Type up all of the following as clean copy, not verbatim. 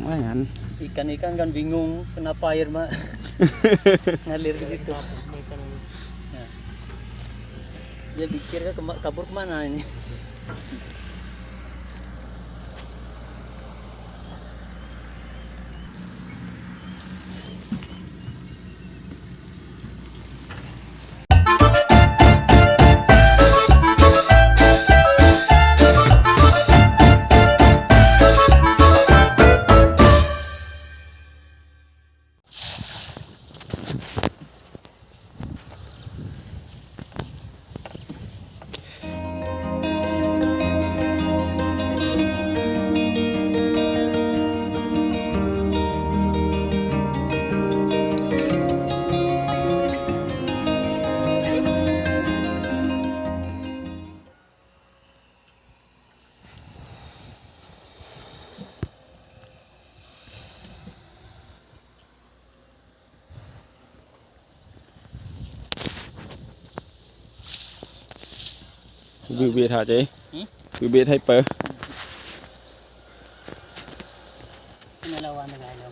lumayan. Ikan-ikan kan bingung kenapa air ngalir ke situ. Nah, dia pikir kabur kemana ini. Bibit hả chị? Hmm? Bibit hay pơ? Nalawan na galo.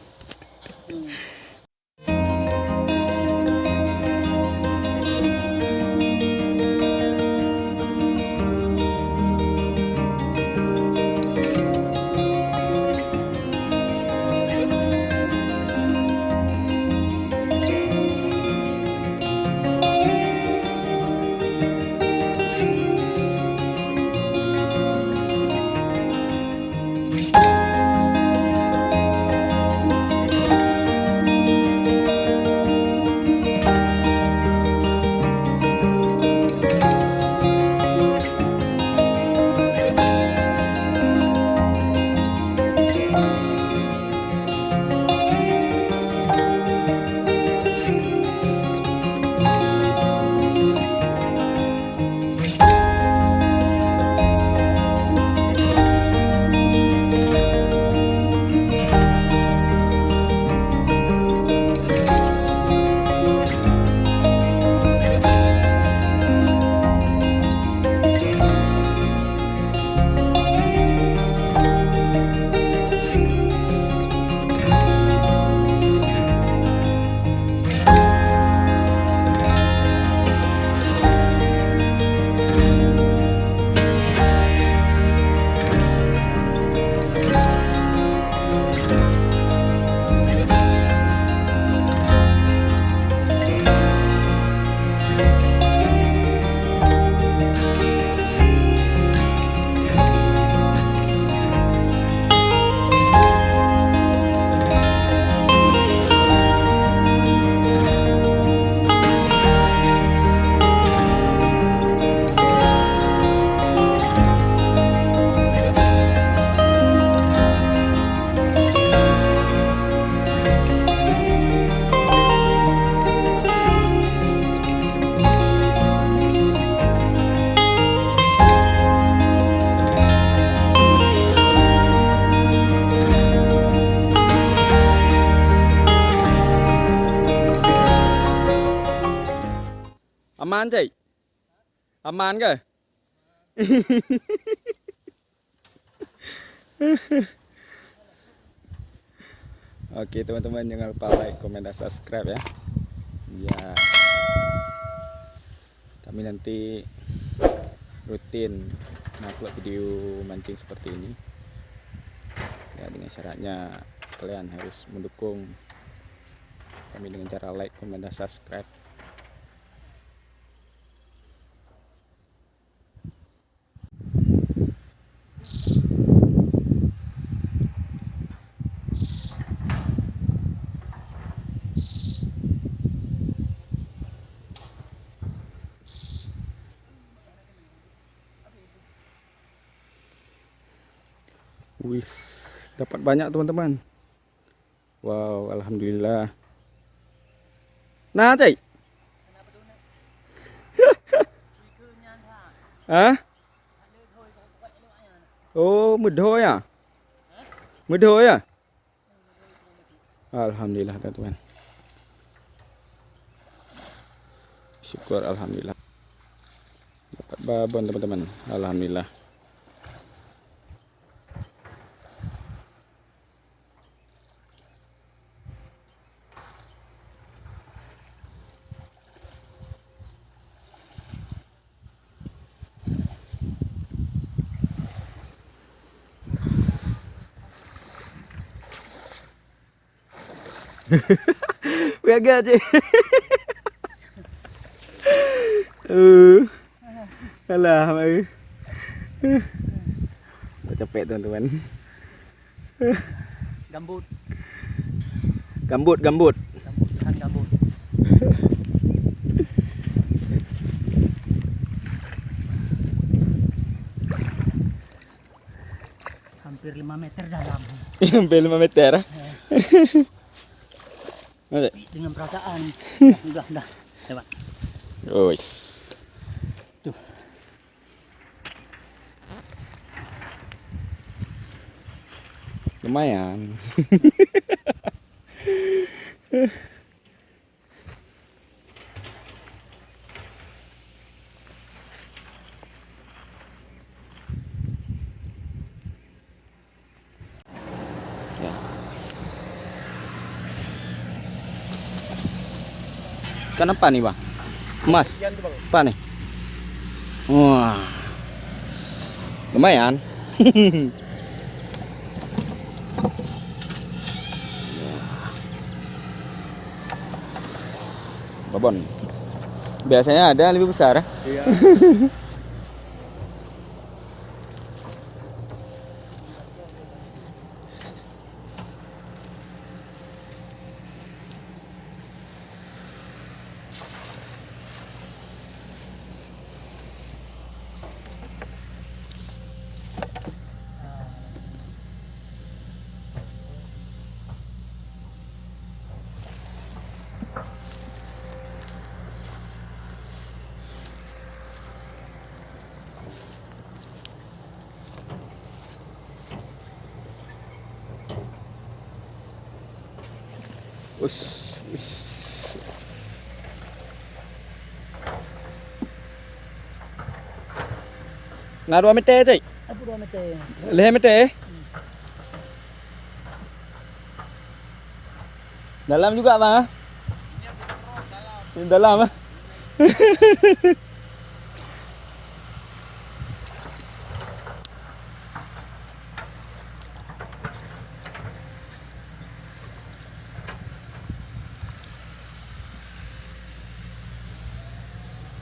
Aman chị? Aman kah? Oke teman-teman, jangan lupa like, komen, dan subscribe ya. Ya, kami nanti rutin upload video mancing seperti ini. Ya, dengan syaratnya kalian harus mendukung kami dengan cara like, komen, dan subscribe. Wis, dapat banyak teman-teman. Wow, alhamdulillah. Nah, cik. Hah? Oh, mudhoy ya? Mudhoy ya? Alhamdulillah teman-teman. Syukur alhamdulillah. Dapat babon teman-teman. Alhamdulillah. Agak cik. Alah, mai. Capek teman-teman. Gambut. Gambut, gambut. Gambut, gambut. Hampir 5 meter dalam. Hampir 5 meter. Masuk. Dengan perasaan. Dah. Lewat. Ois. Tuh. Lumayan. Ya. Ikan apa nih bang? Emas? Apa nih? Wah, lumayan. Babon. Biasanya ada yang lebih besar. Iya. Us. Ngaruh mete cik. Apa 2 meter? Leh mete. Dalam juga bang. Dalam ah.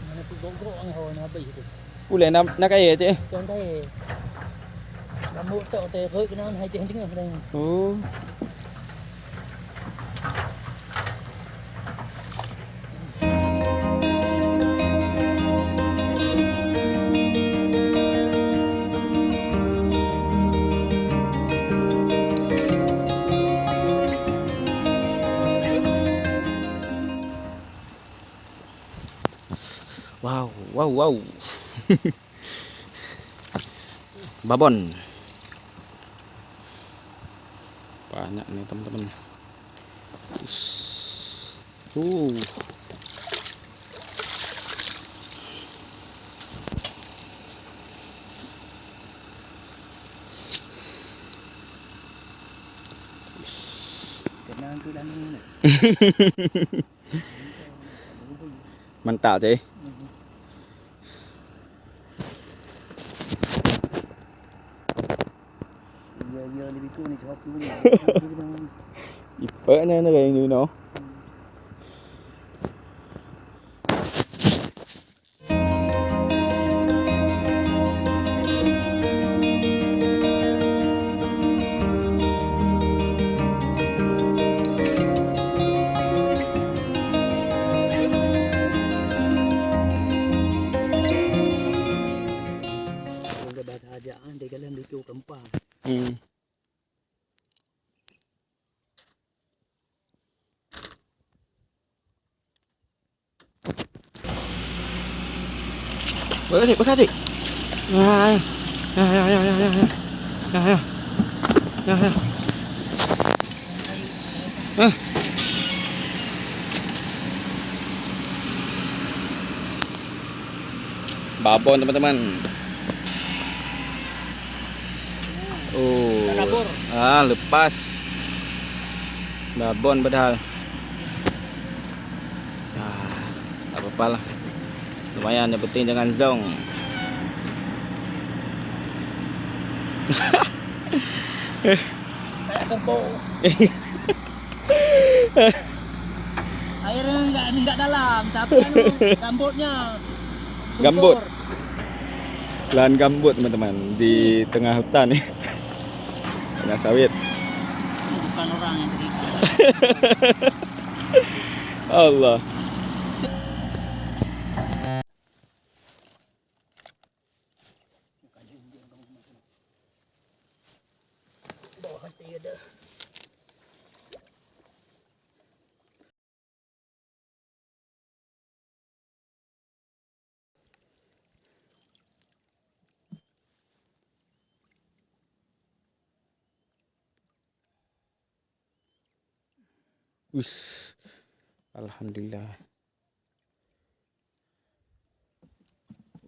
Mana tu gogok ang hawa na habis tu. Boleh nak air cik. Kan teh. Rambut tak teh roi kena hai teh tengah dah. Oh. Wow. Babon. Banyak nih teman-teman. Kena tu dah ni. Mantap cik. Ya lebih tu ni sebab tu ni. Ipaknya na kayak gini no. Udah bahasa aja ande kalian bikin kempang. Bekasih. Ya. Babon teman-teman. Oh. Nabur. Lepas. Babon padahal. Tak apa-apa lah. Lumayan, yang penting jangan zong. Kayak kempung. Airnya enggak dalam, tapi anu gambutnya. Gambut. subur. Lahan gambut teman-teman di tengah hutan nih. Tengah sawit. Ini bukan orang yang cerita. Allah. Bawah hati ada. Wis. Alhamdulillah.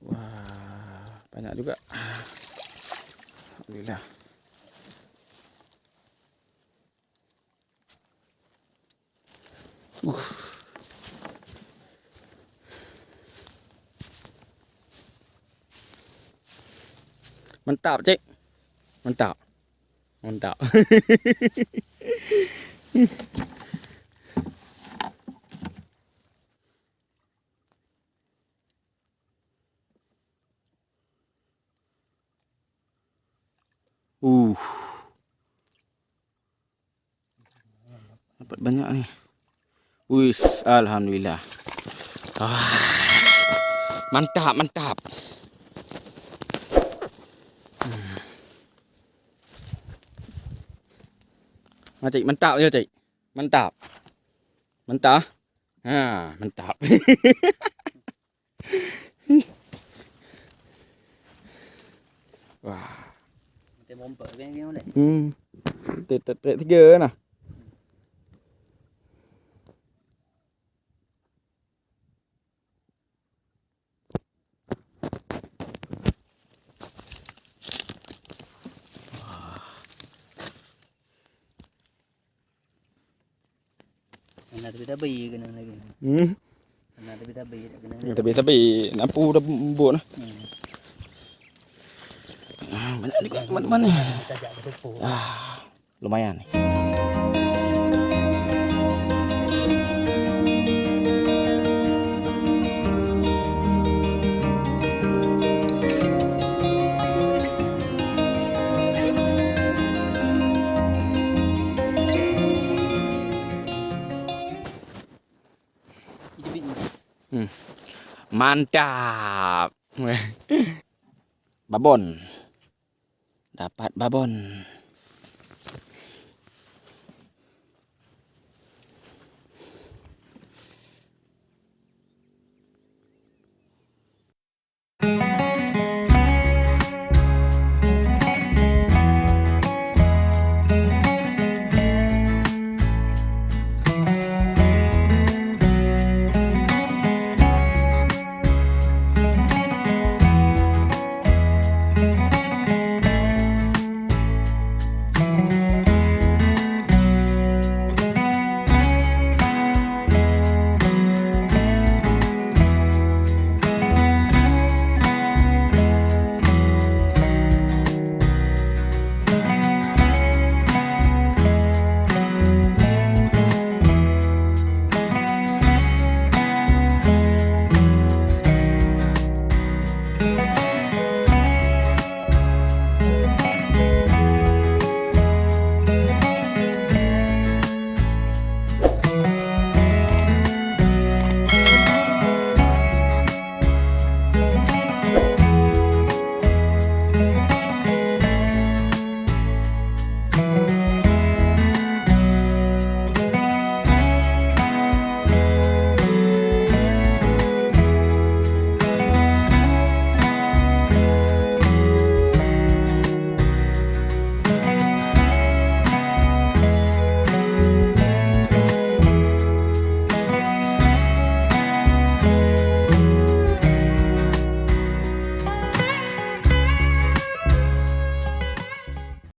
Wah, banyak juga. Alhamdulillah. Mantap, Cik. Mantap. Mantap. Dapat banyak nih. Wis, alhamdulillah. Ah, mantap, mantap. Cik, mantap ya, Cik. Mantap. Mantap. Ha, mantap. Wah. Kita bomba kan dia boleh. Tet tiga nah. Mana ada kita bayi kena lagi. Mana ada kita bayi kena. Tapi nampu dah bubuk nah. Banyak juga teman-teman ni. Kita ajak ke depo. Lumayan ni. Mantap. Babon. Dapat babon.